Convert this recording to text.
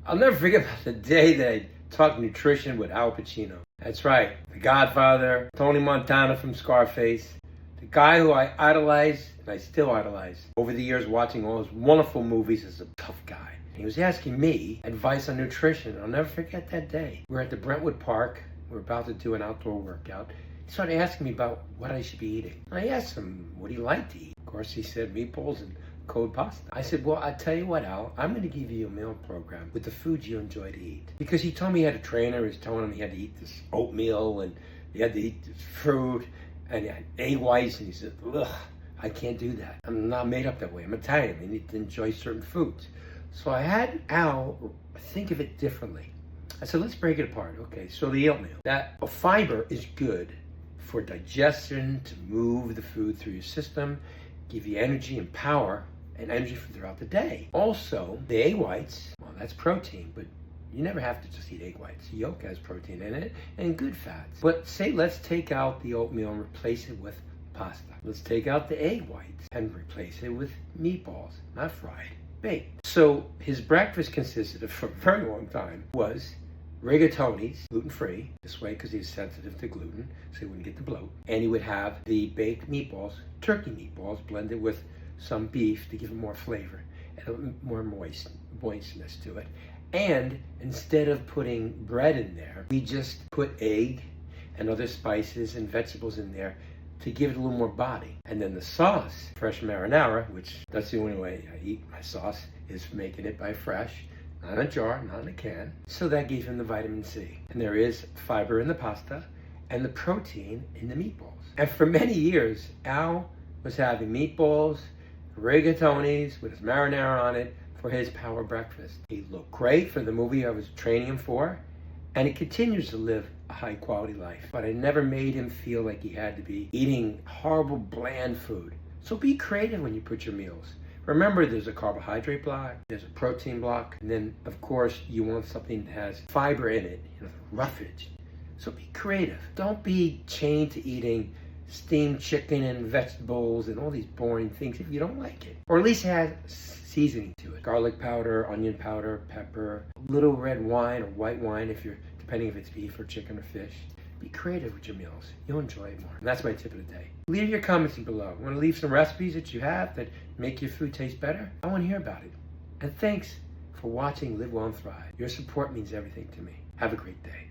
I'll never forget about the day that I talked nutrition with Al Pacino. That's right, the Godfather, Tony Montana from Scarface, the guy who I idolized, and I still idolize, over the years watching all his wonderful movies as a tough guy. He was asking me advice on nutrition. I'll never forget that day. We were at the Brentwood Park. We were about to do an outdoor workout. He started asking me about what I should be eating. I asked him what he liked to eat. Of course, he said meatballs and cold pasta. I said, well, I tell you what, Al, I'm going to give you a meal program with the foods you enjoy to eat. Because he told me he had a trainer who was telling him he had to eat this oatmeal and he had to eat this fruit and he had egg whites, and he said, ugh, I can't do that. I'm not made up that way. I'm Italian. I need to enjoy certain foods. So I had Al think of it differently. I said, let's break it apart. Okay, so the oatmeal. That fiber is good for digestion, to move the food through your system, give you energy and power and energy for throughout the day. Also, the egg whites, well, that's protein, but you never have to just eat egg whites. The yolk has protein in it and good fats. But say let's take out the oatmeal and replace it with pasta. Let's take out the egg whites and replace it with meatballs, not fried, baked. So his breakfast consisted of, for a very long time, was rigatoni's, gluten-free, this way because he's sensitive to gluten, so he wouldn't get the bloat. And he would have the baked meatballs, turkey meatballs, blended with some beef to give it more flavor and more moistness to it. And instead of putting bread in there, we just put egg and other spices and vegetables in there to give it a little more body. And then the sauce, fresh marinara, which that's the only way I eat my sauce, is making it by fresh, not in a jar, not in a can. So that gave him the vitamin C. And there is fiber in the pasta and the protein in the meatballs. And for many years, Al was having meatballs, rigatonis with his marinara on it for his power breakfast. He looked great for the movie I was training him for, and he continues to live a high quality life. But I never made him feel like he had to be eating horrible, bland food. So be creative when you put your meals. Remember, there's a carbohydrate block, there's a protein block, and then, of course, you want something that has fiber in it, roughage. So be creative. Don't be chained to eating steamed chicken and vegetables and all these boring things if you don't like it. Or at least add seasoning to it. Garlic powder, onion powder, pepper, little red wine or white wine if you're, depending if it's beef or chicken or fish. Be creative with your meals. You'll enjoy it more. And that's my tip of the day. Leave your comments below. Want to leave some recipes that you have that make your food taste better? I want to hear about it. And thanks for watching Live Well and Thrive. Your support means everything to me. Have a great day.